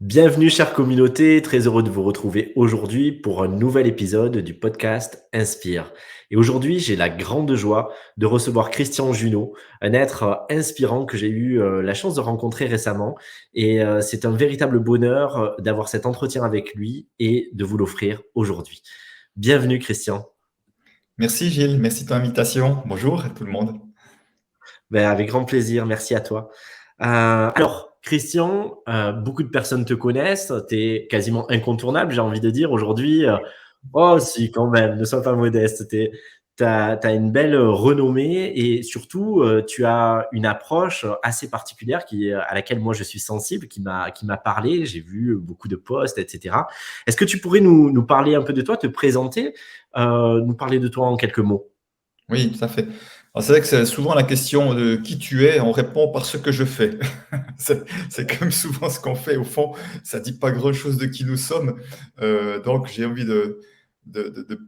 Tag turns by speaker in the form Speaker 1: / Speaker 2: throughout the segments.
Speaker 1: Bienvenue chère communauté, très heureux de vous retrouver aujourd'hui pour un nouvel épisode du podcast Inspire. Et aujourd'hui, j'ai la grande joie de recevoir Christian Junot, un être inspirant que j'ai eu la chance de rencontrer récemment. Et c'est un véritable bonheur d'avoir cet entretien avec lui et de vous l'offrir aujourd'hui. Bienvenue Christian.
Speaker 2: Merci Gilles, merci de ton invitation. Bonjour à tout le monde.
Speaker 1: Ben, avec grand plaisir, merci à toi. Alors, Christian, beaucoup de personnes te connaissent, tu es quasiment incontournable, j'ai envie de dire aujourd'hui. Oh si, quand même, ne sois pas modeste. Tu as une belle renommée et surtout, tu as une approche assez particulière à laquelle moi je suis sensible, qui m'a parlé. J'ai vu beaucoup de posts, etc. Est-ce que tu pourrais nous parler un peu de toi, te présenter, nous parler de toi en quelques mots?
Speaker 2: Oui, tout à fait. Alors, c'est vrai que c'est souvent la question de qui tu es, on répond par ce que je fais. C'est comme souvent ce qu'on fait. Au fond, ça dit pas grand-chose de qui nous sommes. Donc, j'ai envie de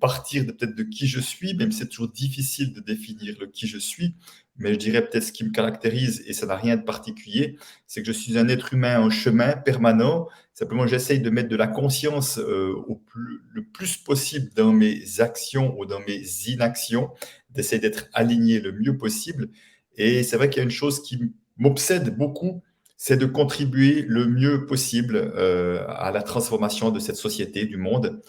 Speaker 2: partir peut-être de qui je suis, même si c'est toujours difficile de définir le qui je suis. Mais je dirais peut-être ce qui me caractérise, et ça n'a rien de particulier, c'est que je suis un être humain en chemin permanent. Simplement, j'essaye de mettre de la conscience le plus possible dans mes actions ou dans mes inactions, d'essayer d'être aligné le mieux possible. Et c'est vrai qu'il y a une chose qui m'obsède beaucoup, c'est de contribuer le mieux possible à la transformation de cette société, du monde.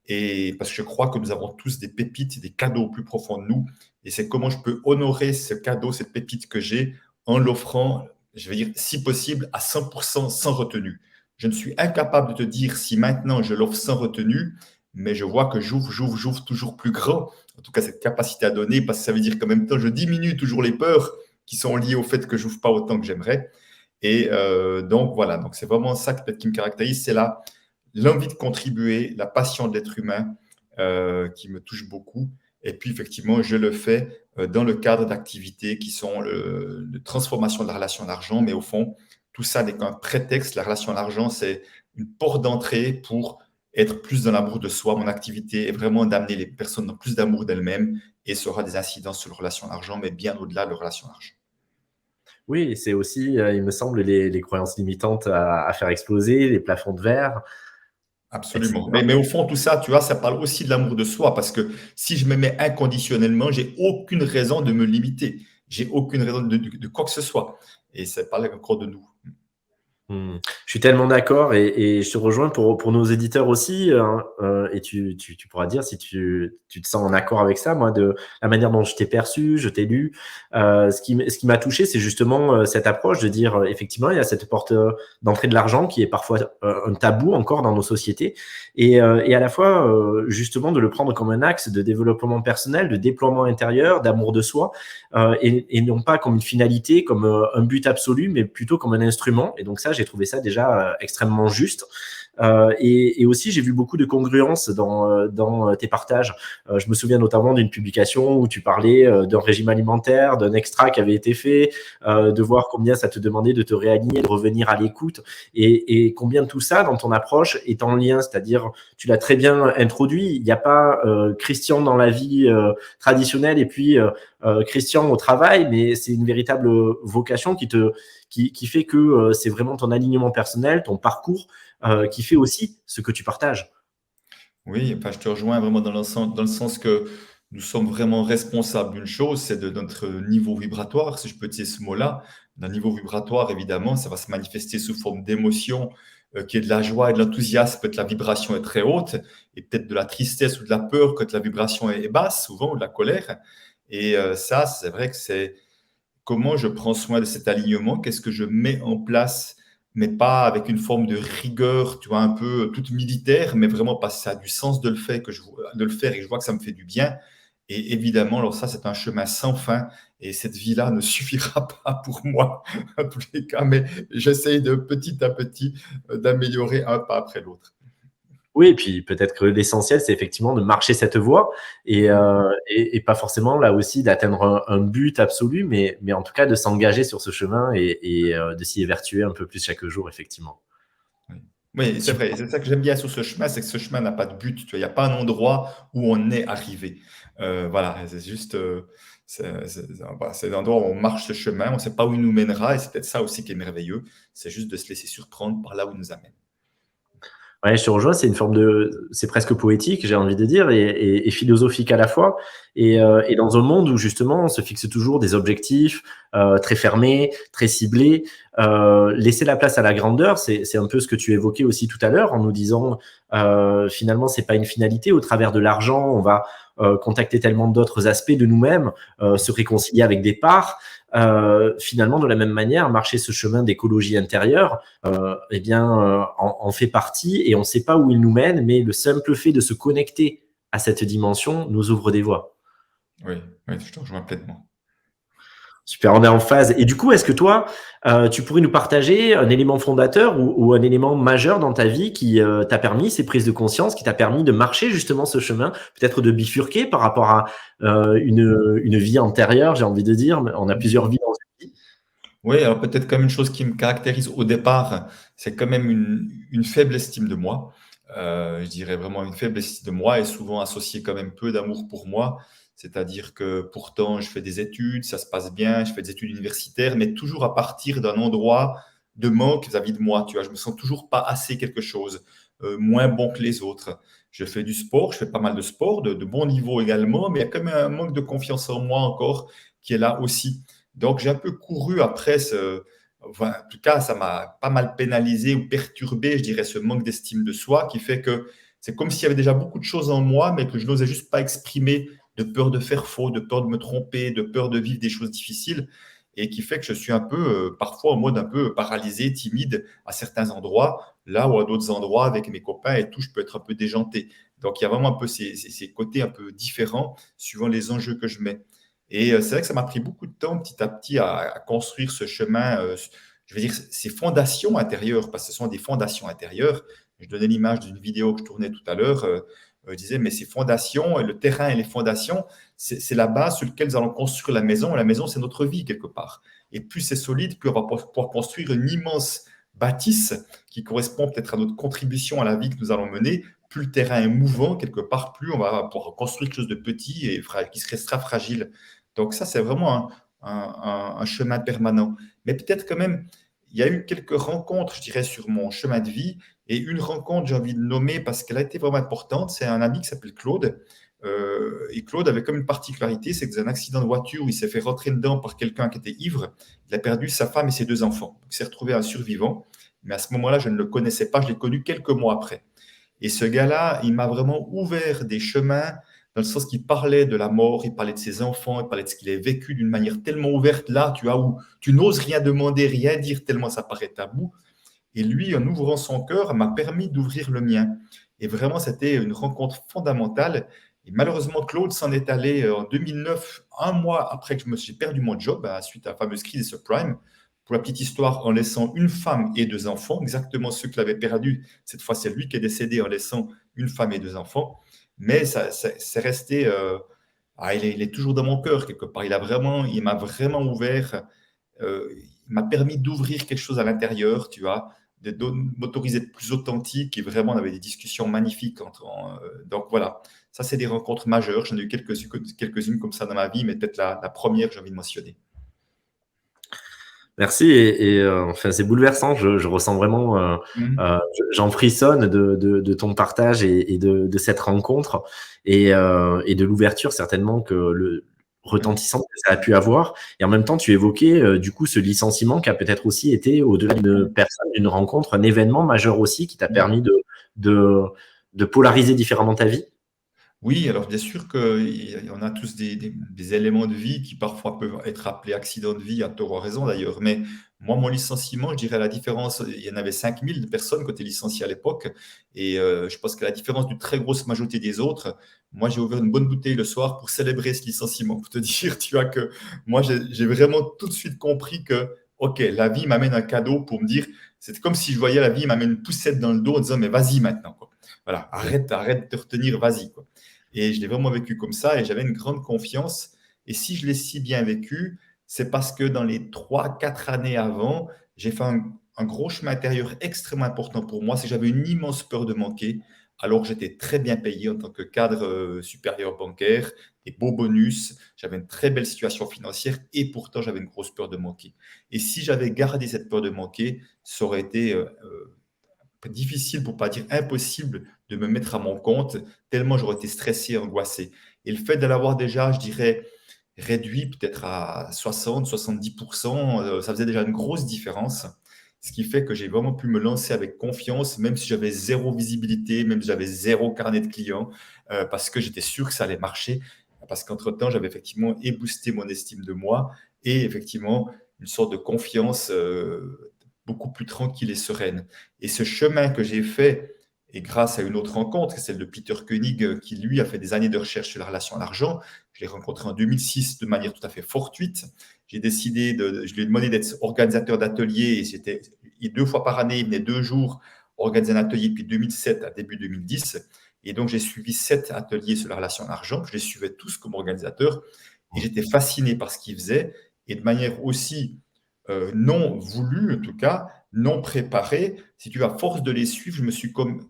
Speaker 2: Et parce que je crois que nous avons tous des pépites, des cadeaux au plus profond de nous. Et c'est comment je peux honorer ce cadeau, cette pépite que j'ai, en l'offrant, je vais dire, si possible, à 100% sans retenue. Je ne suis incapable de te dire si maintenant je l'offre sans retenue, mais je vois que j'ouvre toujours plus grand. En tout cas, cette capacité à donner, parce que ça veut dire qu'en même temps, je diminue toujours les peurs qui sont liées au fait que j'ouvre pas autant que j'aimerais. Et donc voilà, donc c'est vraiment ça peut-être qui me caractérise, c'est l'envie de contribuer, la passion de l'être humain qui me touche beaucoup. Et puis effectivement, je le fais dans le cadre d'activités qui sont de transformation de la relation à l'argent, mais au fond, tout ça n'est qu'un prétexte. La relation à l'argent, c'est une porte d'entrée pour être plus dans l'amour de soi. Mon activité est vraiment d'amener les personnes dans plus d'amour d'elles-mêmes et ça aura des incidences sur la relation à l'argent, mais bien au-delà de la relation à l'argent.
Speaker 1: Oui, et c'est aussi, il me semble, les croyances limitantes à faire exploser, les plafonds de verre,
Speaker 2: Absolument.
Speaker 1: etc.
Speaker 2: Mais au fond, tout ça, tu vois, ça parle aussi de l'amour de soi parce que si je me mets inconditionnellement, j'ai aucune raison de me limiter. J'ai aucune raison de quoi que ce soit. Et ça parle encore de nous.
Speaker 1: Mmh. Je suis tellement d'accord et je te rejoins pour nos éditeurs aussi, hein, et tu pourras dire si tu te sens en accord avec ça. Moi, de la manière dont je t'ai perçu, je t'ai lu, ce qui m'a touché, c'est justement cette approche de dire effectivement, il y a cette porte d'entrée de l'argent qui est parfois un tabou encore dans nos sociétés, et à la fois justement de le prendre comme un axe de développement personnel, de déploiement intérieur, d'amour de soi, et non pas comme une finalité, comme un but absolu, mais plutôt comme un instrument. Et donc ça, j'ai trouvé ça déjà extrêmement juste. Et aussi, j'ai vu beaucoup de congruence dans tes partages. Je me souviens notamment d'une publication où tu parlais d'un régime alimentaire, d'un extra qui avait été fait, de voir combien ça te demandait de te réaligner, de revenir à l'écoute, et combien tout ça, dans ton approche, est en lien. C'est-à-dire, tu l'as très bien introduit, il n'y a pas Christian dans la vie traditionnelle et puis Christian au travail, mais c'est une véritable vocation qui fait que c'est vraiment ton alignement personnel, ton parcours qui fait aussi ce que tu partages.
Speaker 2: Oui, enfin, je te rejoins vraiment dans le sens que nous sommes vraiment responsables d'une chose, c'est de notre niveau vibratoire, si je peux utiliser ce mot-là. D'un niveau vibratoire, évidemment, ça va se manifester sous forme d'émotion, qui est de la joie et de l'enthousiasme quand la vibration est très haute, et peut-être de la tristesse ou de la peur quand la vibration est basse, souvent, ou de la colère. Et ça, c'est vrai que c'est comment je prends soin de cet alignement, qu'est-ce que je mets en place, mais pas avec une forme de rigueur, tu vois, un peu toute militaire, mais vraiment parce que ça a du sens de le faire, de le faire et que je vois que ça me fait du bien. Et évidemment, alors ça, c'est un chemin sans fin et cette vie-là ne suffira pas pour moi, en tous les cas, mais j'essaye de petit à petit d'améliorer un pas après l'autre.
Speaker 1: Oui, et puis peut-être que l'essentiel, c'est effectivement de marcher cette voie et pas forcément là aussi d'atteindre un but absolu, mais en tout cas de s'engager sur ce chemin et de s'y évertuer un peu plus chaque jour, effectivement.
Speaker 2: Oui, oui, c'est vrai. Et c'est ça que j'aime bien sur ce chemin, c'est que ce chemin n'a pas de but. Tu vois, il n'y a pas un endroit où on est arrivé. Voilà, c'est juste, voilà, c'est l'endroit où on marche ce chemin, on ne sait pas où il nous mènera, et c'est peut-être ça aussi qui est merveilleux, c'est juste de se laisser surprendre par là où il nous amène.
Speaker 1: Ouais, je te rejoins, c'est une forme c'est presque poétique, j'ai envie de dire, et philosophique à la fois. Et dans un monde où justement on se fixe toujours des objectifs très fermés, très ciblés, laisser la place à la grandeur, c'est un peu ce que tu évoquais aussi tout à l'heure en nous disant finalement c'est pas une finalité. Au travers de l'argent, on va contacter tellement d'autres aspects de nous-mêmes, se réconcilier avec des parts. Finalement, de la même manière, marcher ce chemin d'écologie intérieure, eh bien, en fait partie et on ne sait pas où il nous mène, mais le simple fait de se connecter à cette dimension nous ouvre des voies.
Speaker 2: Oui, oui, je te rejoins pleinement.
Speaker 1: Super, on est en phase. Et du coup, est-ce que toi, tu pourrais nous partager un élément fondateur ou un élément majeur dans ta vie qui t'a permis ces prises de conscience, qui t'a permis de marcher justement ce chemin, peut-être de bifurquer par rapport à une vie antérieure, j'ai envie de dire. On a plusieurs vies dans une vie.
Speaker 2: Oui, alors peut-être comme une chose qui me caractérise au départ, c'est quand même une faible estime de moi. Je dirais vraiment une faible estime de moi et souvent associée quand même peu d'amour pour moi. C'est-à-dire que pourtant, je fais des études, ça se passe bien, je fais des études universitaires, mais toujours à partir d'un endroit de manque vis-à-vis de moi. Tu vois, je me sens toujours pas assez quelque chose, moins bon que les autres. Je fais du sport, je fais pas mal de sport, de bon niveau également, mais il y a quand même un manque de confiance en moi encore qui est là aussi. Donc, j'ai un peu couru après enfin, en tout cas, ça m'a pas mal pénalisé ou perturbé, je dirais, ce manque d'estime de soi qui fait que c'est comme s'il y avait déjà beaucoup de choses en moi, mais que je n'osais juste pas exprimer de peur de faire faux, de peur de me tromper, de peur de vivre des choses difficiles et qui fait que je suis un peu, parfois en mode un peu paralysé, timide à certains endroits, là où à d'autres endroits, avec mes copains et tout, je peux être un peu déjanté. Donc, il y a vraiment un peu ces côtés un peu différents suivant les enjeux que je mets. Et c'est vrai que ça m'a pris beaucoup de temps petit à petit à construire ce chemin, je veux dire, ces fondations intérieures, parce que ce sont des fondations intérieures. Je donnais l'image d'une vidéo que je tournais tout à l'heure. Je disais, mais ces fondations, le terrain et les fondations, c'est la base sur laquelle nous allons construire la maison. Et la maison, c'est notre vie quelque part. Et plus c'est solide, plus on va pouvoir construire une immense bâtisse qui correspond peut-être à notre contribution à la vie que nous allons mener. Plus le terrain est mouvant, quelque part, plus on va pouvoir construire quelque chose de petit et qui restera fragile. Donc ça, c'est vraiment un chemin permanent. Mais peut-être quand même, il y a eu quelques rencontres, je dirais, sur mon chemin de vie. Et une rencontre, j'ai envie de nommer parce qu'elle a été vraiment importante. C'est un ami qui s'appelle Claude. Et Claude avait comme une particularité, c'est que dans un accident de voiture où il s'est fait rentrer dedans par quelqu'un qui était ivre, il a perdu sa femme et ses deux enfants. Donc, il s'est retrouvé un survivant. Mais à ce moment-là, je ne le connaissais pas. Je l'ai connu quelques mois après. Et ce gars-là, il m'a vraiment ouvert des chemins dans le sens qu'il parlait de la mort, il parlait de ses enfants, il parlait de ce qu'il avait vécu d'une manière tellement ouverte là, tu vois, où tu n'oses rien demander, rien dire tellement ça paraît tabou. Et lui, en ouvrant son cœur, m'a permis d'ouvrir le mien. Et vraiment, c'était une rencontre fondamentale. Et malheureusement, Claude s'en est allé en 2009, un mois après que je me suis perdu mon job, suite à la fameuse crise des subprimes. Pour la petite histoire, en laissant une femme et deux enfants, exactement ceux qu'il avait perdus. Cette fois, c'est lui qui est décédé en laissant une femme et deux enfants. Mais c'est resté. Il est toujours dans mon cœur quelque part. Il m'a vraiment ouvert. Il m'a permis d'ouvrir quelque chose à l'intérieur, tu vois, de m'autoriser d'être plus authentique et vraiment on avait des discussions magnifiques donc voilà, ça c'est des rencontres majeures. J'en ai eu quelques-unes comme ça dans ma vie, mais peut-être la première que j'ai envie de mentionner.
Speaker 1: Merci enfin c'est bouleversant. Je ressens vraiment,
Speaker 2: Mhm.
Speaker 1: j'en frissonne de ton partage et de cette rencontre et de l'ouverture certainement que le
Speaker 2: Oui.
Speaker 1: retentissant que ça a pu avoir. Et en même temps, tu évoquais du coup ce licenciement qui a peut-être aussi été au-delà d'une personne, d'une rencontre, un événement majeur aussi qui t'a permis de, de polariser différemment ta vie.
Speaker 2: Oui, alors bien sûr qu'on a tous des éléments de vie qui parfois peuvent être appelés accidents de vie, à tort ou à raison d'ailleurs. Mais moi, mon licenciement, je dirais la différence, il y en avait 5000 de personnes qui étaient licenciées à l'époque. Et je pense que la différence d'une très grosse majorité des autres, moi, j'ai ouvert une bonne bouteille le soir pour célébrer ce licenciement. Pour te dire, tu vois, que moi, j'ai vraiment tout de suite compris que, OK, la vie m'amène un cadeau pour me dire, c'est comme si je voyais la vie m'amène une poussette dans le dos en disant, mais vas-y maintenant, quoi. Voilà, arrête de te retenir, vas-y, quoi. Et je l'ai vraiment vécu comme ça et j'avais une grande confiance. Et si je l'ai si bien vécu, c'est parce que dans les 3, 4 années avant, j'ai fait un gros chemin intérieur extrêmement important pour moi. C'est que j'avais une immense peur de manquer, alors que j'étais très bien payé en tant que cadre supérieur bancaire, des beaux bonus, j'avais une très belle situation financière et pourtant j'avais une grosse peur de manquer. Et si j'avais gardé cette peur de manquer, ça aurait été difficile, pour pas dire impossible, de me mettre à mon compte, tellement j'aurais été stressé, angoissé. Et le fait de l'avoir déjà, je dirais, réduit peut-être à 60-70%, ça faisait déjà une grosse différence. Ce qui fait que j'ai vraiment pu me lancer avec confiance, même si j'avais zéro visibilité, même si j'avais zéro carnet de clients, parce que j'étais sûr que ça allait marcher. Parce qu'entre-temps, j'avais effectivement boosté mon estime de moi et effectivement une sorte de confiance beaucoup plus tranquille et sereine. Et ce chemin que j'ai fait, et grâce à une autre rencontre, celle de Peter Koenig, qui lui a fait des années de recherche sur la relation à l'argent, je l'ai rencontré en 2006 de manière tout à fait fortuite. J'ai décidé je lui ai demandé d'être organisateur d'ateliers, et c'était 2 fois par année, il venait 2 jours organiser un atelier depuis 2007 à début 2010. Et donc, j'ai suivi 7 ateliers sur la relation à l'argent. Je les suivais tous comme organisateur et j'étais fasciné par ce qu'ils faisaient, et de manière aussi non voulue, en tout cas, non préparée. Si tu as force de les suivre, je me suis comme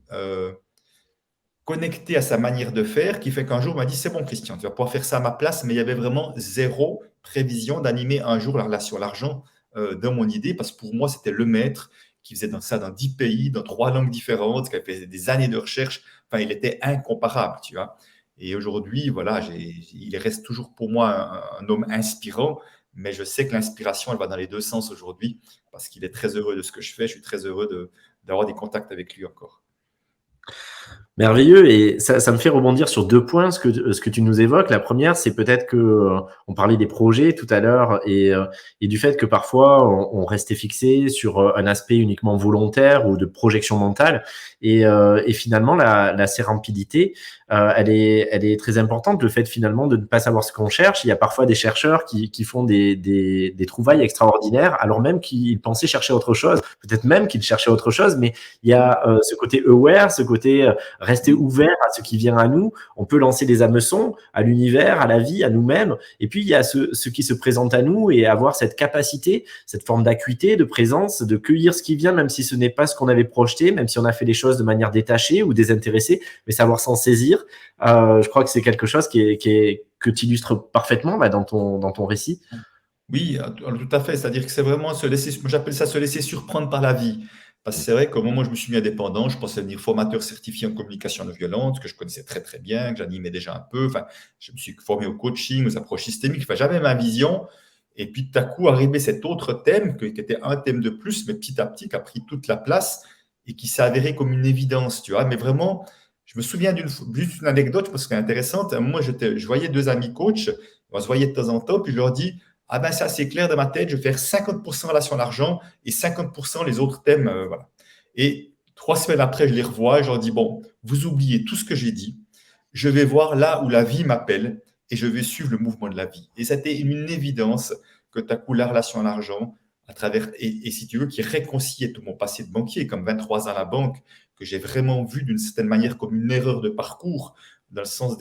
Speaker 2: connecté à sa manière de faire, qui fait qu'un jour, il m'a dit, c'est bon, Christian, tu vas pouvoir faire ça à ma place, mais il y avait vraiment zéro prévision d'animer un jour la relation à l'argent dans mon idée, parce que pour moi, c'était le maître qui faisait ça dans 10 pays, dans 3 langues différentes, qui avait fait des années de recherche. Enfin, il était incomparable, tu vois. Et aujourd'hui, voilà, il reste toujours pour moi un homme inspirant, mais je sais que l'inspiration, elle va dans les deux sens aujourd'hui, parce qu'il est très heureux de ce que je fais. Je suis très heureux d'avoir des contacts avec lui encore.
Speaker 1: Merveilleux, et ça me fait rebondir sur 2 points, ce que tu nous évoques. La première, c'est peut-être que on parlait des projets tout à l'heure, et du fait que parfois on restait fixé sur un aspect uniquement volontaire ou de projection mentale, et finalement la sérendipité, elle est très importante. Le fait finalement de ne pas savoir ce qu'on cherche. Il y a parfois des chercheurs qui font des trouvailles extraordinaires alors même qu'ils pensaient chercher autre chose, peut-être même qu'ils cherchaient autre chose, mais il y a ce côté aware, ce côté rester ouvert à ce qui vient à nous. On peut lancer des hameçons à l'univers, à la vie, à nous-mêmes. Et puis, il y a ce qui se présente à nous, et avoir cette capacité, cette forme d'acuité, de présence, de cueillir ce qui vient, même si ce n'est pas ce qu'on avait projeté, même si on a fait les choses de manière détachée ou désintéressée, mais savoir s'en saisir. Je crois que c'est quelque chose que tu illustres parfaitement dans ton récit.
Speaker 2: Oui, tout à fait. C'est-à-dire que c'est vraiment se laisser, moi, j'appelle ça se laisser surprendre par la vie. Parce que c'est vrai qu'au moment où je me suis mis indépendant, je pensais devenir formateur certifié en communication non violente, que je connaissais très très bien, que j'animais déjà un peu. Enfin, je me suis formé au coaching, aux approches systémiques. Enfin, j'avais ma vision. Et puis tout à coup, arrivé cet autre thème, qui était un thème de plus, mais petit à petit, qui a pris toute la place et qui s'est avéré comme une évidence, tu vois. Mais vraiment, je me souviens juste une anecdote, parce qu'elle est intéressante. Moi, je voyais 2 amis coachs, on se voyait de temps en temps, puis je leur dis, ah ben ça c'est clair dans ma tête, je vais faire 50% relation à l'argent et 50% les autres thèmes. Voilà. Et 3 semaines après, je les revois et je leur dis, bon, vous oubliez tout ce que j'ai dit, je vais voir là où la vie m'appelle et je vais suivre le mouvement de la vie. Et c'était une évidence que tu as coup la relation à l'argent, à travers, et si tu veux, qui réconciliait tout mon passé de banquier, comme 23 ans à la banque, que j'ai vraiment vu d'une certaine manière comme une erreur de parcours, dans le sens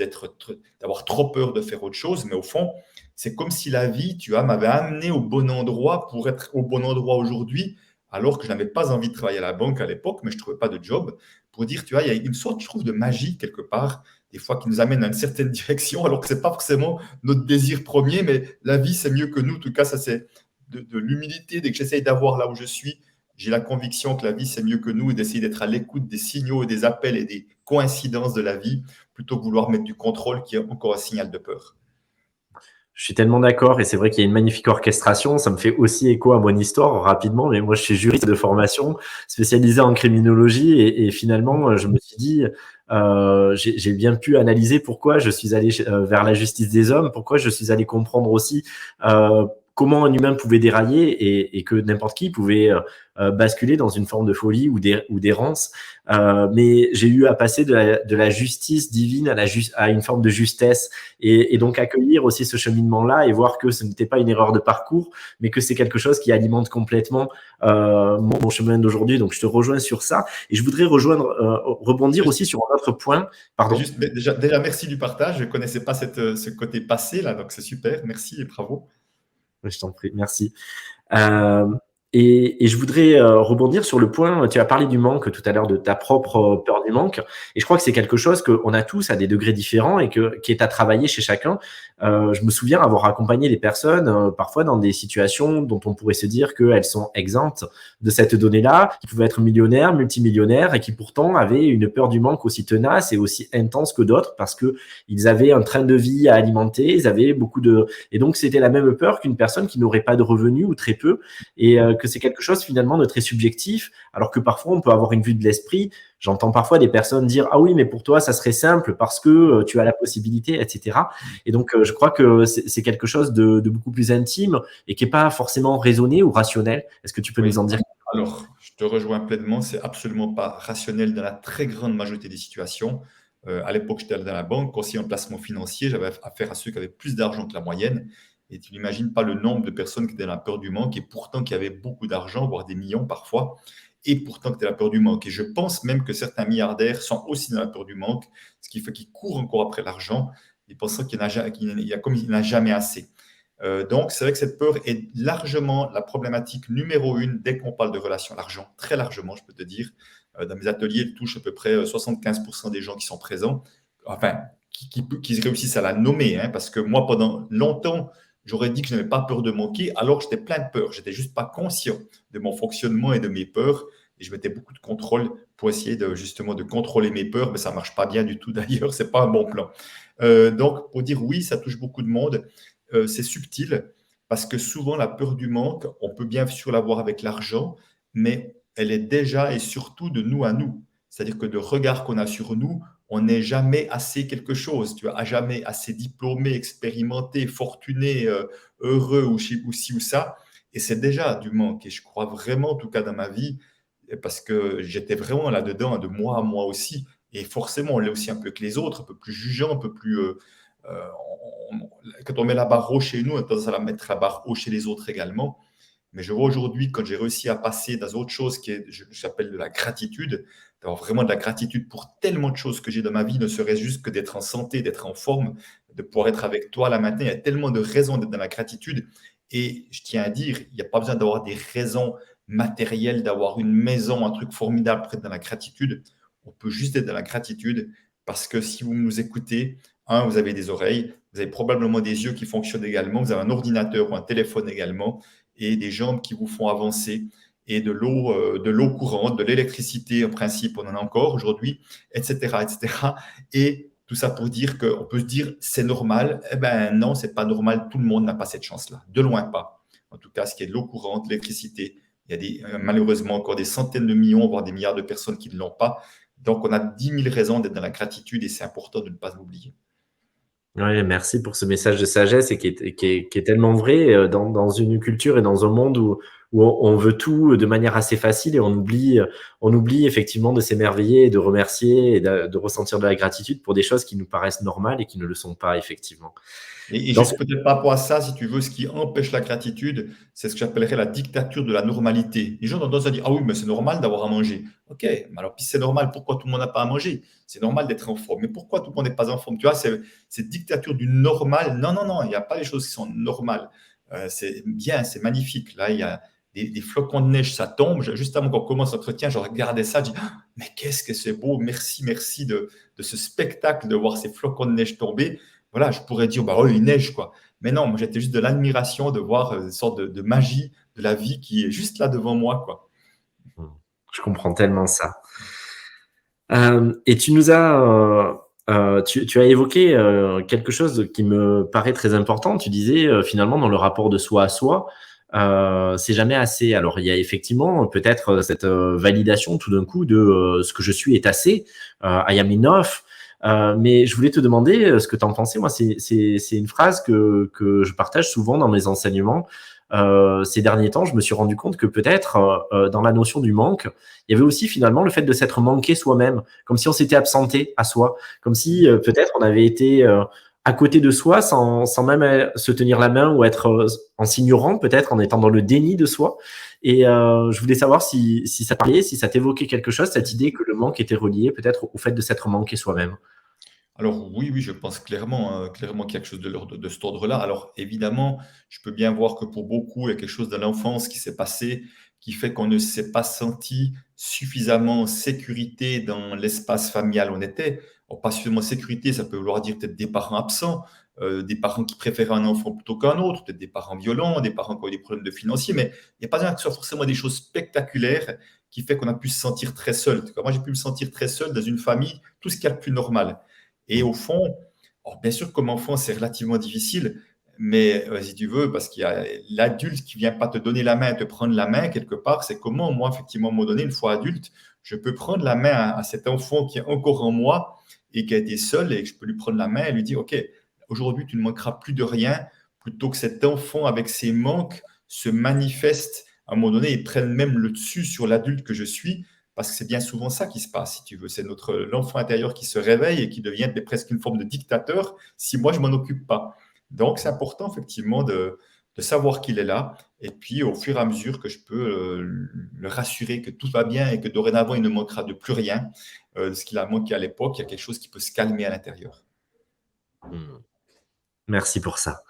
Speaker 2: d'avoir trop peur de faire autre chose, mais au fond, c'est comme si la vie, tu vois, m'avait amené au bon endroit pour être au bon endroit aujourd'hui, alors que je n'avais pas envie de travailler à la banque à l'époque, mais je ne trouvais pas de job. Pour dire, tu vois, il y a une sorte, je trouve, de magie quelque part, des fois qui nous amène dans une certaine direction, alors que ce n'est pas forcément notre désir premier, mais la vie, c'est mieux que nous. En tout cas, ça, c'est de l'humilité. Dès que j'essaye d'avoir là où je suis, j'ai la conviction que la vie, c'est mieux que nous, et d'essayer d'être à l'écoute des signaux et des appels et des coïncidences de la vie, plutôt que vouloir mettre du contrôle, qui est encore un signal de peur.
Speaker 1: Je suis tellement d'accord, et c'est vrai qu'il y a une magnifique orchestration. Ça me fait aussi écho à mon histoire rapidement, mais moi je suis juriste de formation, spécialisé en criminologie, et finalement je me suis dit, j'ai bien pu analyser pourquoi je suis allé vers la justice des hommes, pourquoi je suis allé comprendre aussi comment un humain pouvait dérailler, et que n'importe qui pouvait basculer dans une forme de folie ou d'errance. Mais j'ai eu à passer de la justice divine à une forme de justesse, et donc accueillir aussi ce cheminement-là et voir que ce n'était pas une erreur de parcours, mais que c'est quelque chose qui alimente complètement mon chemin d'aujourd'hui. Donc je te rejoins sur ça, et je voudrais rebondir
Speaker 2: Juste,
Speaker 1: aussi sur un autre point. Pardon.
Speaker 2: mais déjà, merci du partage. Je ne connaissais pas ce côté passé là, donc c'est super. Merci et bravo.
Speaker 1: Je t'en prie, merci. Euh, Et je voudrais rebondir sur le point, tu as parlé du manque tout à l'heure, de ta propre peur du manque. Et je crois que c'est quelque chose qu'on a tous à des degrés différents et qui est à travailler chez chacun. Je me souviens avoir accompagné les personnes parfois dans des situations dont on pourrait se dire qu'elles sont exemptes de cette donnée-là, qui pouvaient être millionnaires, multimillionnaires et qui pourtant avaient une peur du manque aussi tenace et aussi intense que d'autres parce que ils avaient un train de vie à alimenter, ils avaient beaucoup de... Et donc, c'était la même peur qu'une personne qui n'aurait pas de revenus ou très peu et que c'est quelque chose finalement de très subjectif, alors que parfois on peut avoir une vue de l'esprit. J'entends parfois des personnes dire ah oui mais pour toi ça serait simple parce que tu as la possibilité, etc. Et donc je crois que c'est quelque chose de beaucoup plus intime et qui est pas forcément raisonné ou rationnel. Est-ce que tu peux nous
Speaker 2: Oui.
Speaker 1: en dire?
Speaker 2: Alors, je te rejoins pleinement, c'est absolument pas rationnel dans la très grande majorité des situations. À l'époque, j'étais dans la banque, conseiller en placement financier, j'avais affaire à ceux qui avaient plus d'argent que la moyenne. Et tu n'imagines pas le nombre de personnes qui étaient dans la peur du manque et pourtant qui avaient beaucoup d'argent, voire des millions parfois, et pourtant qui étaient dans la peur du manque. Et je pense même que certains milliardaires sont aussi dans la peur du manque, ce qui fait qu'ils courent encore après l'argent et pensant comme il n'y en a jamais assez. Donc, c'est vrai que cette peur est largement la problématique numéro une dès qu'on parle de relation à l'argent, très largement, je peux te dire. Dans mes ateliers, elle touche à peu près 75% des gens qui sont présents, enfin, qui réussissent à la nommer, hein, parce que moi, pendant longtemps, j'aurais dit que je n'avais pas peur de manquer, alors j'étais plein de peur. J'étais juste pas conscient de mon fonctionnement et de mes peurs, et je mettais beaucoup de contrôle pour essayer justement de contrôler mes peurs, mais ça marche pas bien du tout d'ailleurs, c'est pas un bon plan. Donc, pour dire oui, ça touche beaucoup de monde. C'est subtil parce que souvent la peur du manque, on peut bien sûr l'avoir avec l'argent, mais elle est déjà et surtout de nous à nous. C'est-à-dire que de regard qu'on a sur nous, on n'est jamais assez quelque chose. Tu vois, jamais assez diplômé, expérimenté, fortuné, heureux ou ci ou ça. Et c'est déjà du manque. Et je crois vraiment, en tout cas dans ma vie, parce que j'étais vraiment là-dedans de moi à moi aussi. Et forcément, on l'est aussi un peu que les autres, un peu plus jugeant, un peu plus euh, quand on met la barre haut chez nous, on a tendance à la mettre la barre haut chez les autres également. Mais je vois aujourd'hui, quand j'ai réussi à passer dans autre chose qui est, j'appelle de la gratitude, d'avoir vraiment de la gratitude pour tellement de choses que j'ai dans ma vie, ne serait-ce juste que d'être en santé, d'être en forme, de pouvoir être avec toi là maintenant. Il y a tellement de raisons d'être dans la gratitude. Et je tiens à dire, il n'y a pas besoin d'avoir des raisons matérielles, d'avoir une maison, un truc formidable pour être dans la gratitude. On peut juste être dans la gratitude parce que si vous nous écoutez, vous avez des oreilles, vous avez probablement des yeux qui fonctionnent également, vous avez un ordinateur ou un téléphone également, et des jambes qui vous font avancer, et de l'eau courante, de l'électricité, en principe, on en a encore aujourd'hui, etc., etc. Et tout ça pour dire qu'on peut se dire, c'est normal. Eh ben non, c'est pas normal. Tout le monde n'a pas cette chance-là. De loin pas. En tout cas, ce qui est de l'eau courante, l'électricité, il y a malheureusement encore des centaines de millions, voire des milliards de personnes qui ne l'ont pas. Donc, on a 10 000 raisons d'être dans la gratitude et c'est important de ne pas l'oublier.
Speaker 1: Ouais, merci pour ce message de sagesse et qui est tellement vrai dans une culture et dans un monde où on veut tout de manière assez facile et on oublie effectivement de s'émerveiller et de remercier et de ressentir de la gratitude pour des choses qui nous paraissent normales et qui ne le sont pas effectivement.
Speaker 2: Et
Speaker 1: Dans ce-
Speaker 2: juste peut-être par rapport à ça, si tu veux, ce qui empêche la gratitude, c'est ce que j'appellerais la dictature de la normalité. Les gens ont tendance à dire, ah oui, mais c'est normal d'avoir à manger. Ok, mais alors puis c'est normal, pourquoi tout le monde n'a pas à manger? C'est normal d'être en forme. Mais pourquoi tout le monde n'est pas en forme? Tu vois, c'est cette dictature du normal. Non, non, non, il n'y a pas les choses qui sont normales. C'est bien, c'est magnifique. Là, il y a des flocons de neige, ça tombe. Juste avant qu'on commence l'entretien, je regardais ça, je dis, ah, mais qu'est-ce que c'est beau, merci, merci de ce spectacle, de voir ces flocons de neige tomber. Voilà, je pourrais dire, bah, oh, il neige, quoi. Mais non, moi, j'étais juste de l'admiration de voir une sorte de magie de la vie qui est juste là devant moi, quoi.
Speaker 1: Je comprends tellement ça. Et tu nous as, tu as évoqué quelque chose qui me paraît très important. Tu disais finalement dans le rapport de soi à soi, c'est jamais assez. Alors il y a effectivement peut-être cette validation tout d'un coup de ce que je suis est assez, I am enough. Mais je voulais te demander ce que tu en pensais. Moi, c'est une phrase que je partage souvent dans mes enseignements. Ces derniers temps, je me suis rendu compte que peut-être dans la notion du manque, il y avait aussi finalement le fait de s'être manqué soi-même, comme si on s'était absenté à soi, comme si peut-être on avait été à côté de soi sans même se tenir la main ou être en s'ignorant, peut-être en étant dans le déni de soi. Et je voulais savoir si ça parlait, si ça t'évoquait quelque chose, cette idée que le manque était relié peut-être au fait de s'être manqué soi-même.
Speaker 2: Alors oui, oui, je pense clairement, clairement qu'il y a quelque chose de cet ordre-là. Alors évidemment, je peux bien voir que pour beaucoup, il y a quelque chose de l'enfance qui s'est passé, qui fait qu'on ne s'est pas senti suffisamment en sécurité dans l'espace familial où on était. Alors, pas suffisamment en sécurité, ça peut vouloir dire peut-être des parents absents, des parents qui préféraient un enfant plutôt qu'un autre, peut-être des parents violents, des parents qui ont eu des problèmes de financiers, mais il n'y a pas besoin que ce soit forcément des choses spectaculaires qui fait qu'on a pu se sentir très seul. En tout cas, moi, j'ai pu me sentir très seul dans une famille, tout ce qu'il y a de plus normal. Et
Speaker 1: Mmh.
Speaker 2: au fond, alors bien sûr, comme enfant, c'est relativement difficile, mais si tu veux, parce qu'il y a l'adulte qui vient pas te donner la main, te prendre la main quelque part, c'est comment moi, effectivement, à un moment donné, une fois adulte, je peux prendre la main à cet enfant qui est encore en moi et qui a été seul et que je peux lui prendre la main et lui dire, OK, aujourd'hui, tu ne manqueras plus de rien, plutôt que cet enfant avec ses manques se manifeste à un moment donné et prenne même le dessus sur l'adulte que je suis. Parce que c'est bien souvent ça qui se passe, si tu veux. C'est l'enfant intérieur qui se réveille et qui devient presque une forme de dictateur si moi, je m'en occupe pas. Donc, c'est important, effectivement, de savoir qu'il est là. Et puis, au fur et à mesure que je peux le rassurer que tout va bien et que dorénavant, il ne manquera de plus rien de ce qu'il a manqué à l'époque, il y a quelque chose qui peut se calmer à l'intérieur.
Speaker 1: Mmh. Merci pour ça.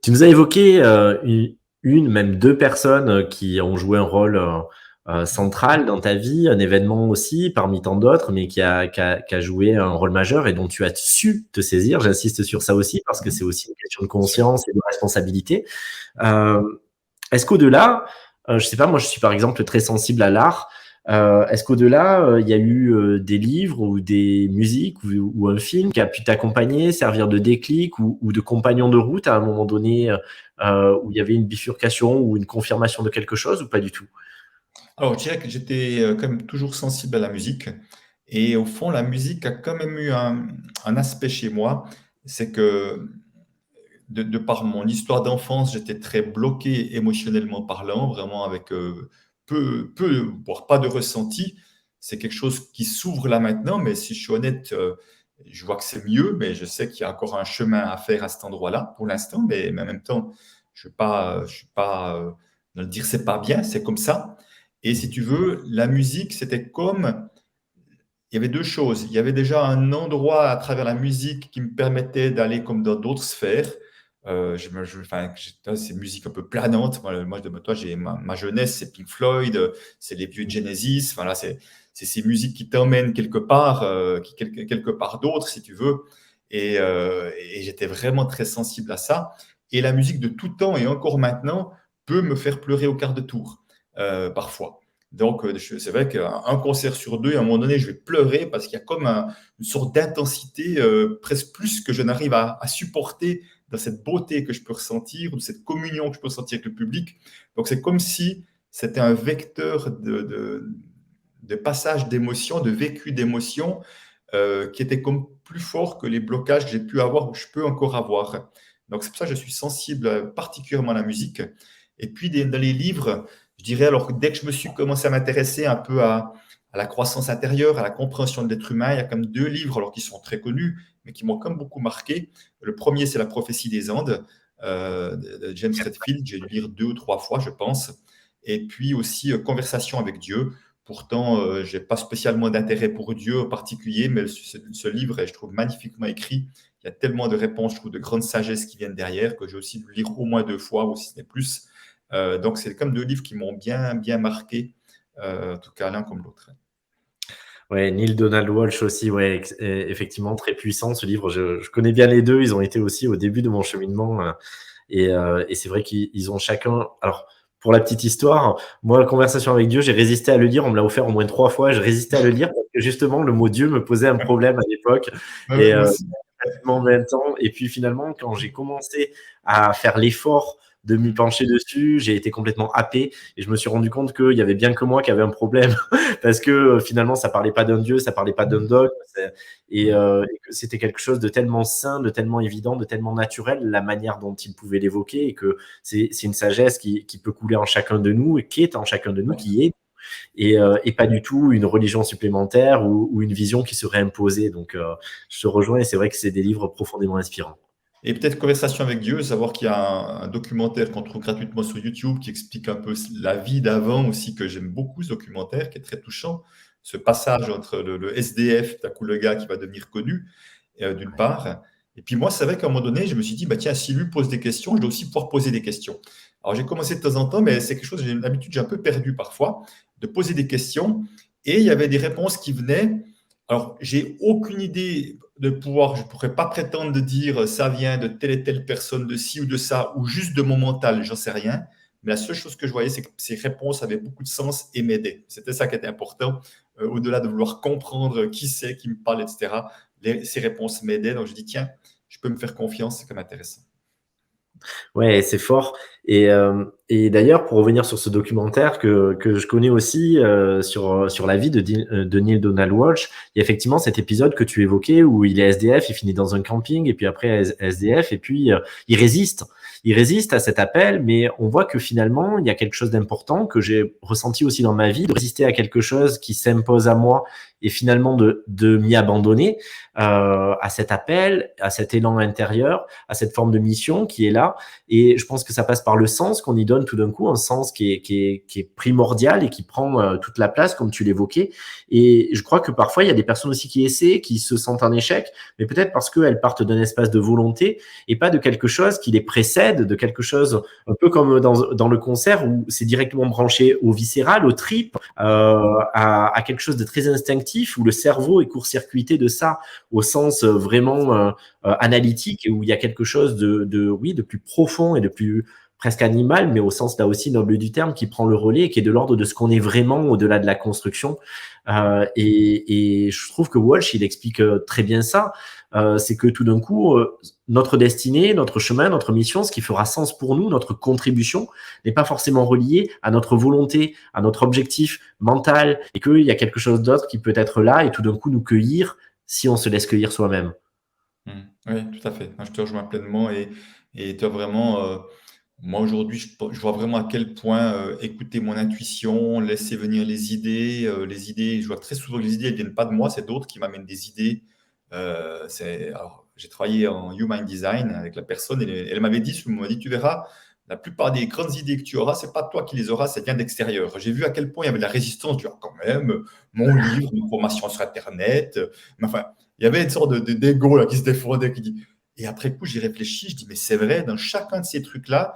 Speaker 1: Tu nous as évoqué une, même deux personnes qui ont joué un rôle central dans ta vie, un événement aussi, parmi tant d'autres, mais qui a joué un rôle majeur et dont tu as su te saisir. J'insiste sur ça aussi parce que c'est aussi une question de
Speaker 2: Bien sûr.
Speaker 1: conscience et de responsabilité. Euh, Est-ce qu'au-delà, je sais pas, moi je suis par exemple très sensible à l'art. Est-ce qu'au-delà, il y a eu des livres ou des musiques ou un film qui a pu t'accompagner, servir de déclic ou de compagnon de route à un moment donné où il y avait une bifurcation ou une confirmation de quelque chose ou pas du tout?
Speaker 2: Alors, je dirais que j'étais quand même toujours sensible à la musique. Et au fond, la musique a quand même eu un aspect chez moi. C'est que de par mon histoire d'enfance, j'étais très bloqué émotionnellement parlant, vraiment avec voire pas de ressenti. C'est quelque chose qui s'ouvre là maintenant, mais si je suis honnête, je vois que c'est mieux, mais je sais qu'il y a encore un chemin à faire à cet endroit-là pour l'instant, mais en même temps, je suis pas dans le dire c'est pas bien, c'est comme ça. Et si
Speaker 1: Mhm.
Speaker 2: tu veux, la musique, c'était comme il y avait deux choses. Il y avait déjà un endroit à travers la musique qui me permettait d'aller comme dans d'autres sphères. Enfin, c'est musique un peu planante. Toi, j'ai ma jeunesse, c'est Pink Floyd, c'est les vieux Genesis. Enfin, là, c'est ces musiques qui t'emmènent quelque part, quelque part d'autre, si tu veux. Et j'étais vraiment très sensible à ça. Et la musique de tout temps et encore maintenant peut me faire pleurer au quart de tour, parfois. Donc, c'est vrai qu'un concert sur deux, à un moment donné, je vais pleurer parce qu'il y a comme une sorte d'intensité, presque plus que je n'arrive à supporter dans cette beauté que je peux ressentir, ou cette communion que je peux ressentir avec le public. Donc, c'est comme si c'était un vecteur de passage d'émotions, de vécu d'émotions, qui était comme plus fort que les blocages que j'ai pu avoir ou je peux encore avoir. Donc, c'est pour ça que je suis sensible particulièrement à la musique. Et puis, dans les livres, je dirais, alors dès que je me suis commencé à m'intéresser un peu à la croissance intérieure, à la compréhension de l'être humain, il y a comme deux livres alors qui sont très connus, mais qui m'ont comme beaucoup marqué. Le premier, c'est La prophétie des Andes de James Redfield. J'ai dû lire deux ou trois fois, je pense. Et puis aussi Conversation avec Dieu. Pourtant, je n'ai pas spécialement d'intérêt pour Dieu en particulier, mais ce livre est, je trouve, magnifiquement écrit. Il y a tellement de réponses, je trouve, de grande sagesse qui viennent derrière, que j'ai aussi dû lire au moins deux fois, ou si ce n'est plus. Donc, c'est comme deux livres qui m'ont bien, bien marqué, en tout cas l'un comme l'autre.
Speaker 1: Ouais, Neil Donald Walsh aussi, ouais, effectivement très puissant ce livre. Je connais bien les deux. Ils ont été aussi au début de mon cheminement. Et c'est vrai qu'ils ont chacun. Alors, pour la petite histoire, moi, la conversation avec Dieu, j'ai résisté à le lire. On me l'a offert au moins trois fois. Je résistais à le lire parce que justement, le mot Dieu me posait un problème à l'époque.
Speaker 2: Ah oui,
Speaker 1: Et
Speaker 2: moi aussi.
Speaker 1: pratiquement 20 ans. Et puis finalement, quand j'ai commencé à faire l'effort de m'y pencher dessus, j'ai été complètement happé et je me suis rendu compte qu'il y avait bien que moi qui avait un problème parce que finalement, ça parlait pas d'un dieu, ça parlait pas d'un dogme et que c'était quelque chose de tellement sain, de tellement évident, de tellement naturel, la manière dont il pouvait l'évoquer et que c'est une sagesse qui peut couler en chacun de nous et qui est en chacun de nous, qui est et pas du tout une religion supplémentaire ou une vision qui serait imposée. Donc, je te rejoins et c'est vrai que c'est des livres profondément inspirants.
Speaker 2: Et peut-être Conversation avec Dieu, savoir qu'il y a un documentaire qu'on trouve gratuitement sur YouTube qui explique un peu la vie d'avant aussi, que j'aime beaucoup ce documentaire, qui est très touchant. ce passage entre le SDF, d'un coup le gars qui va devenir connu, d'une part. Et puis moi, c'est vrai qu'à un moment donné, je me suis dit, bah, tiens, si lui pose des questions, je dois aussi pouvoir poser des questions. Alors j'ai commencé de temps en temps, mais c'est quelque chose, j'ai une habitude, j'ai un peu perdu parfois, de poser des questions. Et il y avait des réponses qui venaient. Alors, j'ai aucune idée de pouvoir, je ne pourrais pas prétendre de dire ça vient de telle et telle personne, de ci ou de ça, ou juste de mon mental, j'en sais rien. Mais la seule chose que je voyais, c'est que ces réponses avaient beaucoup de sens et m'aidaient. C'était ça qui était important, au-delà de vouloir comprendre qui c'est qui me parle, etc. Ces réponses m'aidaient. Donc, je dis, tiens, je peux me faire confiance, c'est quand même intéressant.
Speaker 1: Ouais, c'est fort. Et d'ailleurs, pour revenir sur ce documentaire que je connais aussi sur la vie de Neil Donald Walsh, il y a effectivement cet épisode que tu évoquais où il est SDF, il finit dans un camping et puis après SDF et puis il résiste. Il résiste à cet appel, mais on voit que finalement, il y a quelque chose d'important que j'ai ressenti aussi dans ma vie, de résister à quelque chose qui s'impose à moi et finalement de m'y abandonner à cet appel, à cet élan intérieur, à cette forme de mission qui est là. Et je pense que ça passe par le sens qu'on y donne tout d'un coup, un sens qui est primordial et qui prend toute la place, comme tu l'évoquais. Et je crois que parfois, il y a des personnes aussi qui essaient, qui se sentent en échec, mais peut-être parce qu'elles partent d'un espace de volonté et pas de quelque chose qui les précède, de quelque chose un peu comme dans le concert où c'est directement branché au viscéral, aux tripes, à quelque chose de très instinctif, où le cerveau est court-circuité de ça au sens vraiment analytique, où il y a quelque chose oui, de plus profond et de plus presque animal, mais au sens là aussi noble du terme, qui prend le relais et qui est de l'ordre de ce qu'on est vraiment au-delà de la construction. Et je trouve que Walsh, il explique très bien ça. C'est que tout d'un coup, notre destinée, notre chemin, notre mission, ce qui fera sens pour nous, notre contribution, n'est pas forcément relié à notre volonté, à notre objectif mental, et qu'il y a quelque chose d'autre qui peut être là et tout d'un coup nous cueillir si on se laisse cueillir soi-même.
Speaker 2: Oui, tout à fait. Moi, je te rejoins pleinement et tu as vraiment, moi aujourd'hui, je vois vraiment à quel point écouter mon intuition, laisser venir les idées, je vois très souvent que les idées ne viennent pas de moi, c'est d'autres qui m'amènent des idées. Alors, j'ai travaillé en Human Design avec la personne et elle m'avait dit, tu verras, la plupart des grandes idées que tu auras, c'est pas toi qui les auras, ça vient d'extérieur. J'ai vu à quel point il y avait de la résistance, du quand même, mon livre, une formation sur Internet, mais enfin, il y avait une sorte d'ego là, qui se défendait, qui dit. Et après coup, j'y réfléchis, je dis, mais c'est vrai, dans chacun de ces trucs-là,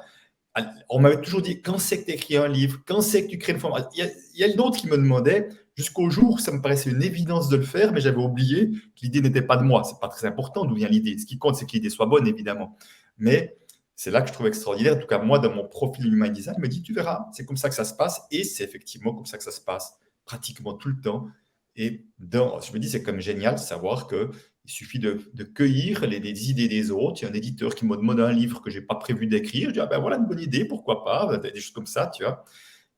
Speaker 2: on m'avait toujours dit, quand c'est que tu écris un livre, quand c'est que tu crées une formation. Il y a d'autres qui me demandaient, jusqu'au jour où ça me paraissait une évidence de le faire, mais j'avais oublié que l'idée n'était pas de moi. C'est pas très important d'où vient l'idée. Ce qui compte, c'est que l'idée soit bonne, évidemment. Mais c'est là que je trouve extraordinaire. En tout cas, moi, dans mon profil Human Design, je me dis, tu verras, c'est comme ça que ça se passe. Et c'est effectivement comme ça que ça se passe, pratiquement tout le temps. Et je me dis, c'est quand même génial de savoir qu'il suffit de cueillir les idées des autres. Il y a un éditeur qui m'a demandé un livre que je n'ai pas prévu d'écrire. Je dis, ah ben voilà une bonne idée, pourquoi pas, des choses comme ça, tu vois.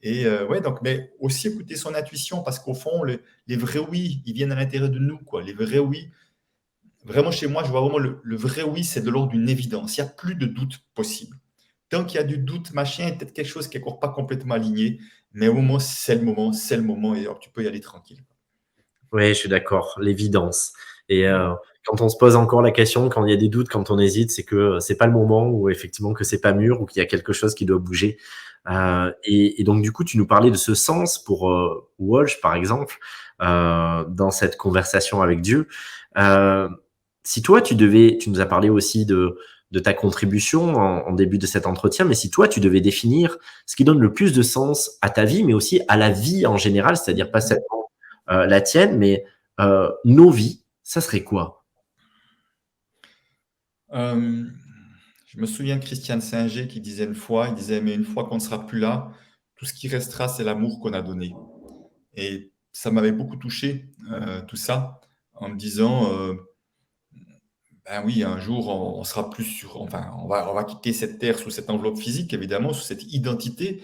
Speaker 2: Et ouais, donc, mais aussi écouter son intuition, parce qu'au fond, les vrais oui, ils viennent à l'intérieur de nous, quoi. Les vrais oui, vraiment chez moi, je vois vraiment le vrai oui, c'est de l'ordre d'une évidence. Il n'y a plus de doute possible. Tant qu'il y a du doute, machin, il y a peut-être quelque chose qui n'est encore pas complètement aligné, mais au moment, c'est le moment, et hop, tu peux y aller tranquille.
Speaker 1: Oui, je suis d'accord, l'évidence. Et
Speaker 2: Mm.
Speaker 1: quand on se pose encore la question, quand il y a des doutes, quand on hésite, c'est que c'est pas le moment ou effectivement que c'est pas mûr ou qu'il y a quelque chose qui doit bouger. Et donc du coup, tu nous parlais de ce sens pour Walsh, par exemple, dans cette conversation avec Dieu. Euh, Si toi, tu nous as parlé aussi de ta contribution en début de cet entretien, mais si toi, tu devais définir ce qui donne le plus de sens à ta vie, mais aussi à la vie en général, c'est-à-dire pas seulement la tienne, mais nos vies, ça serait quoi?
Speaker 2: Euh, je me souviens de Christiane Singer qui disait une fois, il disait, mais une fois qu'on ne sera plus là, tout ce qui restera, c'est l'amour qu'on a donné. Et ça m'avait beaucoup touché, tout ça, en me disant, ben oui, un jour, on sera plus sur, enfin, on va quitter cette terre sous cette enveloppe physique, évidemment, sous cette identité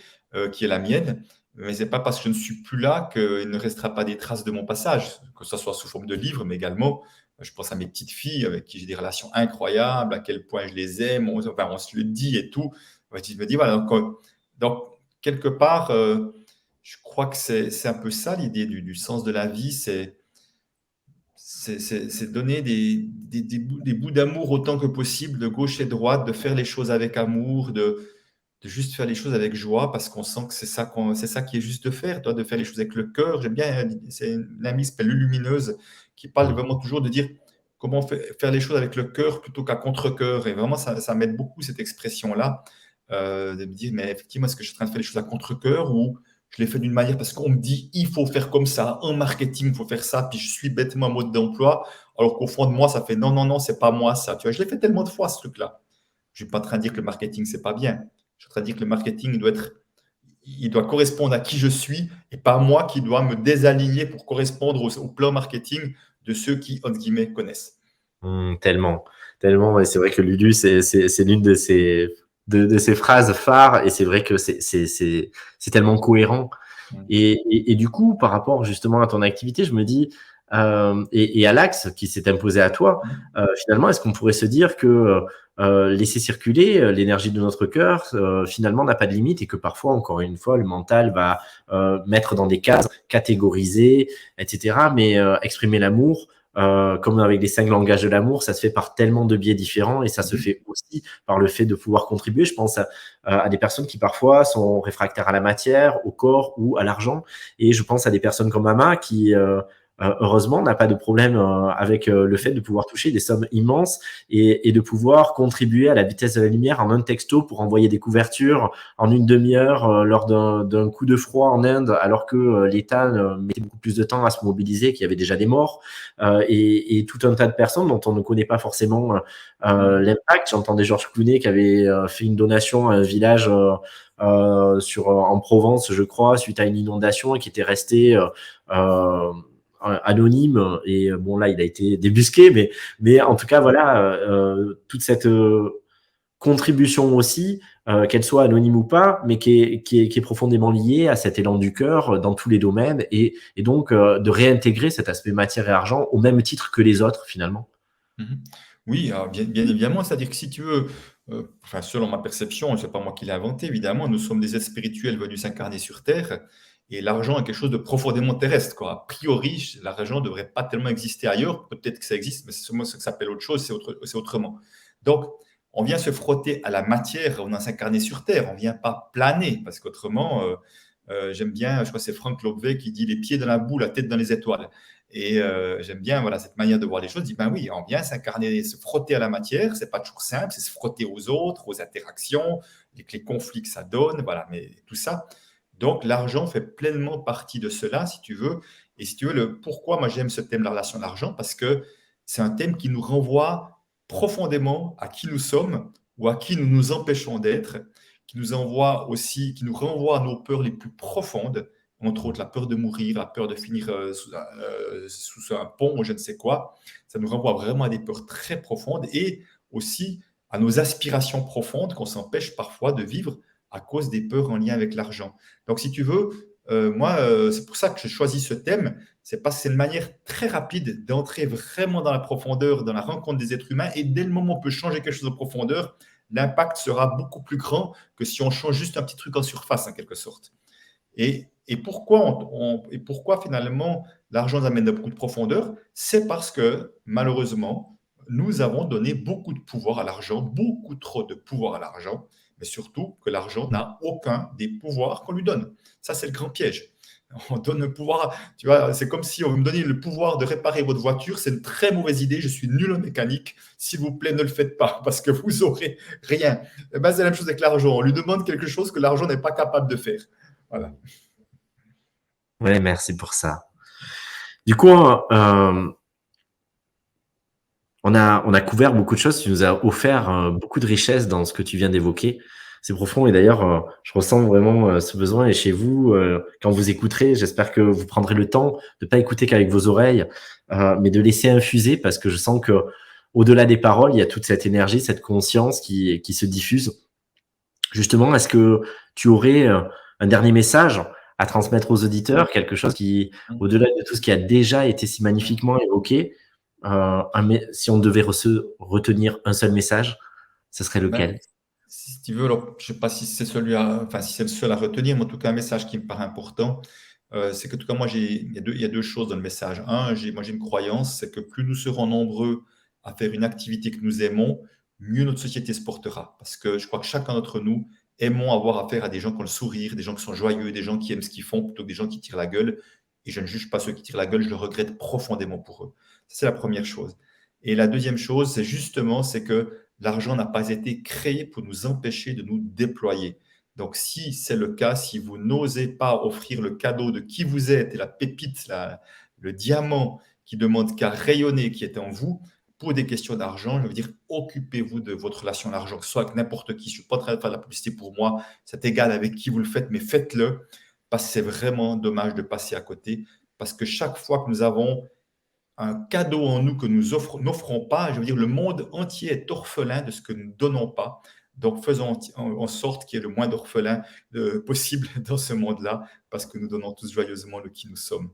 Speaker 2: qui est la mienne. Mais c'est pas parce que je ne suis plus là qu'il ne restera pas des traces de mon passage, que ce soit sous forme de livre, mais également, je pense à mes petites filles avec qui j'ai des relations incroyables, à quel point je les aime, enfin, on se le dit et tout. Ouais, je me dis, voilà, donc, quelque part, je crois que c'est un peu ça l'idée du sens de la vie, c'est donner des bouts d'amour autant que possible, de gauche et de droite, de faire les choses avec amour, de juste faire les choses avec joie parce qu'on sent que c'est ça qui est juste de faire, toi, de faire les choses avec le cœur. J'aime bien, c'est une amie qui s'appelle Lumineuse qui parle
Speaker 1: Mmh.
Speaker 2: vraiment toujours de dire comment faire les choses avec le cœur plutôt qu'à contre-cœur. Et vraiment, ça m'aide beaucoup cette expression-là, de me dire, mais effectivement, est-ce que je suis en train de faire les choses à contre-cœur ou je les fais d'une manière parce qu'on me dit, il faut faire comme ça, en marketing, il faut faire ça, puis je suis bêtement un mode d'emploi, alors qu'au fond de moi, ça fait non, non, non, c'est pas moi ça. Tu vois, je l'ai fait tellement de fois, ce truc-là. Je ne suis pas en train de dire que le marketing, c'est pas bien. Je suis en train de dire que le marketing, il doit correspondre à qui je suis et pas moi qui dois me désaligner pour correspondre au plan marketing de ceux qui, entre guillemets, connaissent.
Speaker 1: Tellement, tellement. Et c'est vrai que Lulu, c'est l'une de ses phrases phares. Et c'est vrai que c'est tellement cohérent.
Speaker 2: Mm.
Speaker 1: Et du coup, par rapport justement à ton activité, je me dis, et à l'axe qui s'est imposé à toi, finalement, est-ce qu'on pourrait se dire que laisser circuler l'énergie de notre cœur, finalement, n'a pas de limite et que parfois, encore une fois, le mental va mettre dans des cases, catégoriser, etc. Mais exprimer l'amour, comme avec les 5 langages de l'amour, ça se fait par tellement de biais différents et ça se
Speaker 2: Mhm.
Speaker 1: fait aussi par le fait de pouvoir contribuer. Je pense à des personnes qui parfois sont réfractaires à la matière, au corps ou à l'argent. Et je pense à des personnes comme Mama qui, heureusement, n'a pas de problème avec le fait de pouvoir toucher des sommes immenses et de pouvoir contribuer à la vitesse de la lumière en un texto pour envoyer des couvertures en une demi-heure lors d'un coup de froid en Inde, alors que l'État mettait beaucoup plus de temps à se mobiliser, qu'il y avait déjà des morts, et tout un tas de personnes dont on ne connaît pas forcément l'impact. J'entendais Georges Clooney qui avait fait une donation à un village en Provence, je crois, suite à une inondation et qui était resté anonyme. Et bon, là, il a été débusqué, mais en tout cas, voilà, toute cette contribution aussi, qu'elle soit anonyme ou pas, mais qui est profondément liée à cet élan du cœur dans tous les domaines et donc de réintégrer cet aspect matière et argent au même titre que les autres finalement.
Speaker 2: Mhm. Oui, alors bien évidemment, c'est-à-dire que si tu veux, enfin, selon ma perception, ce n'est pas moi qui l'ai inventé, évidemment, nous sommes des êtres spirituels venus s'incarner sur Terre, et l'argent est quelque chose de profondément terrestre, quoi. A priori, l'argent ne devrait pas tellement exister ailleurs, peut-être que ça existe, mais c'est seulement ce que ça s'appelle autre chose, c'est autrement. Donc, on vient se frotter à la matière, on vient s'incarner sur Terre, on ne vient pas planer, parce qu'autrement, j'aime bien, je crois que c'est Frank Lobvé qui dit les pieds dans la boue, la tête dans les étoiles. Et j'aime bien voilà, cette manière de voir les choses. Je dis, ben oui, on vient s'incarner, se frotter à la matière. C'est pas toujours simple, c'est se frotter aux autres, aux interactions, les conflits que ça donne, voilà, mais tout ça. Donc, l'argent fait pleinement partie de cela, si tu veux. Et si tu veux, pourquoi moi j'aime ce thème de la relation de l'argent, parce que c'est un thème qui nous renvoie profondément à qui nous sommes ou à qui nous nous empêchons d'être, qui nous envoie aussi, qui nous renvoie à nos peurs les plus profondes, entre autres la peur de mourir, la peur de finir sous un pont ou je ne sais quoi. Ça nous renvoie vraiment à des peurs très profondes et aussi à nos aspirations profondes qu'on s'empêche parfois de vivre à cause des peurs en lien avec l'argent. Donc, si tu veux, moi, c'est pour ça que j'ai choisi ce thème. C'est parce que c'est une manière très rapide d'entrer vraiment dans la profondeur, dans la rencontre des êtres humains. Et dès le moment où on peut changer quelque chose en profondeur, l'impact sera beaucoup plus grand que si on change juste un petit truc en surface, en quelque sorte. Et pourquoi finalement l'argent nous amène à beaucoup de profondeur? C'est parce que malheureusement, nous avons donné beaucoup de pouvoir à l'argent, beaucoup trop de pouvoir à l'argent, mais surtout que l'argent n'a aucun des pouvoirs qu'on lui donne. Ça, c'est le grand piège. On donne le pouvoir, tu vois, c'est comme si on me donnait le pouvoir de réparer votre voiture, c'est une très mauvaise idée, je suis nul en mécanique, s'il vous plaît, ne le faites pas, parce que vous aurez rien. Et ben, c'est la même chose avec l'argent, on lui demande quelque chose que l'argent n'est pas capable de faire. Voilà.
Speaker 1: Ouais, merci pour ça. Du coup, on a couvert beaucoup de choses. Tu nous as offert beaucoup de richesses dans ce que tu viens d'évoquer. C'est profond et d'ailleurs, je ressens vraiment ce besoin. Et chez vous, quand vous écouterez, j'espère que vous prendrez le temps de pas écouter qu'avec vos oreilles, mais de laisser infuser parce que je sens que au-delà des paroles, il y a toute cette énergie, cette conscience qui se diffuse. Justement, est-ce que tu aurais un dernier message à transmettre aux auditeurs, quelque chose qui, au-delà de tout ce qui a déjà été si magnifiquement évoqué, si on devait retenir un seul message, ce serait
Speaker 2: Ben,
Speaker 1: lequel?
Speaker 2: si tu veux, alors, je ne sais pas si c'est enfin, si c'est le seul à retenir, mais en tout cas, un message qui me paraît important, c'est que, en tout cas, moi, il y a deux choses dans le message. Un, moi, j'ai une croyance, c'est que plus nous serons nombreux à faire une activité que nous aimons, mieux notre société se portera. Parce que je crois que chacun d'entre nous Aimons avoir affaire à des gens qui ont le sourire, des gens qui sont joyeux, des gens qui aiment ce qu'ils font plutôt que des gens qui tirent la gueule. Et je ne juge pas ceux qui tirent la gueule, je le regrette profondément pour eux. C'est la première chose. Et la deuxième chose, c'est que l'argent n'a pas été créé pour nous empêcher de nous déployer. Donc, si c'est le cas, si vous n'osez pas offrir le cadeau de qui vous êtes et la pépite, le diamant qui demande qu'à rayonner, qui est en vous, pour des questions d'argent, je veux dire, occupez-vous de votre relation à l'argent, que ce soit avec n'importe qui. Je ne suis pas en train de faire de la publicité pour moi, c'est égal avec qui vous le faites, mais faites-le, parce que c'est vraiment dommage de passer à côté, parce que chaque fois que nous avons un cadeau en nous que nous n'offrons pas, je veux dire, le monde entier est orphelin de ce que nous ne donnons pas. Donc, faisons en sorte qu'il y ait le moins d'orphelins possible dans ce monde-là, parce que nous donnons tous joyeusement le qui nous sommes.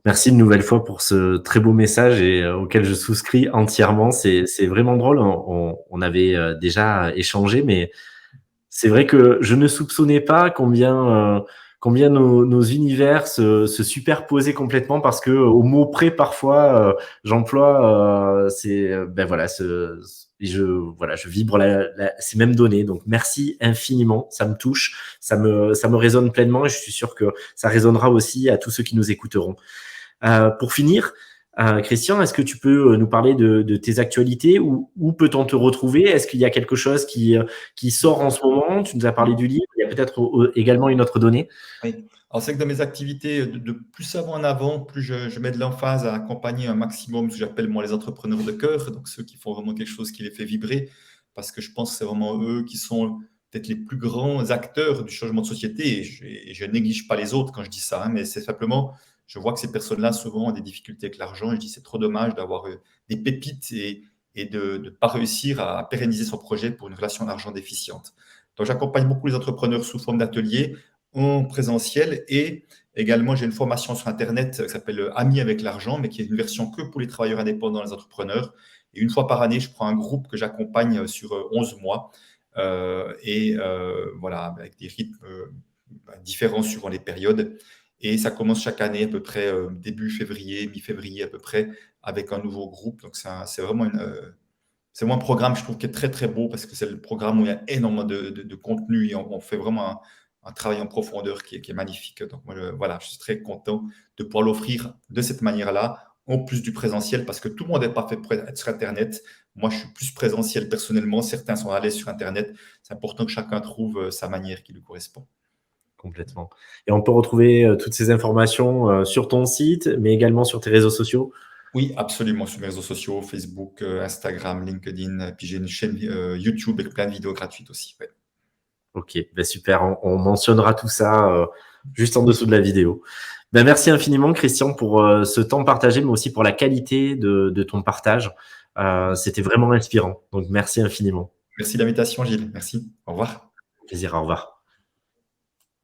Speaker 1: Merci une nouvelle fois pour ce très beau message et auquel je souscris entièrement. C'est vraiment drôle. On avait déjà échangé, mais c'est vrai que je ne soupçonnais pas combien nos univers se superposaient complètement parce que au mot près parfois j'emploie ben voilà je vibre ces mêmes données. Donc merci infiniment, ça me touche, ça me résonne pleinement et je suis sûr que ça résonnera aussi à tous ceux qui nous écouteront. Pour finir, Christian, est-ce que tu peux nous parler de tes actualités? Où peut-on te retrouver? Est-ce qu'il y a quelque chose qui sort en ce moment? Tu nous as parlé du livre, il y a peut-être également une autre donnée.
Speaker 2: Oui. Alors, c'est que dans mes activités, de plus avant en avant, plus je mets de l'emphase à accompagner un maximum ce que j'appelle moi les entrepreneurs de cœur, donc ceux qui font vraiment quelque chose qui les fait vibrer, parce que je pense que c'est vraiment eux qui sont peut-être les plus grands acteurs du changement de société. Et je néglige pas les autres quand je dis ça, hein, mais c'est simplement, je vois que ces personnes-là souvent ont des difficultés avec l'argent et je dis c'est trop dommage d'avoir des pépites et de ne pas réussir à pérenniser son projet pour une relation d'argent déficiente. Donc, j'accompagne beaucoup les entrepreneurs sous forme d'ateliers en présentiel et également j'ai une formation sur Internet qui s'appelle Amis avec l'argent, mais qui est une version que pour les travailleurs indépendants, les entrepreneurs. Et une fois par année, je prends un groupe que j'accompagne sur 11 mois voilà, avec des rythmes différents suivant les périodes. Et ça commence chaque année à peu près début février, mi-février à peu près, avec un nouveau groupe. Donc, c'est vraiment c'est un programme, je trouve, qui est très, très beau parce que c'est le programme où il y a énormément de contenu et on fait vraiment un travail en profondeur qui est magnifique. Donc, moi, voilà, je suis très content de pouvoir l'offrir de cette manière-là, en plus du présentiel, parce que tout le monde n'est pas fait pour être sur Internet. Moi, je suis plus présentiel personnellement. Certains sont à l'aise sur Internet. C'est important que chacun trouve sa manière qui lui correspond.
Speaker 1: Complètement. Et on peut retrouver toutes ces informations sur ton site, mais également sur tes réseaux sociaux?
Speaker 2: Oui, absolument, sur mes réseaux sociaux, Facebook, Instagram, LinkedIn. Puis j'ai une chaîne YouTube avec plein de vidéos gratuites aussi. Ouais.
Speaker 1: Ok, ben super. On mentionnera tout ça juste en dessous de la vidéo. Ben merci infiniment, Christian, pour ce temps partagé, mais aussi pour la qualité de ton partage. C'était vraiment inspirant. Donc merci infiniment.
Speaker 2: Merci de l'invitation, Gilles. Merci. Au revoir.
Speaker 1: Plaisir, au revoir.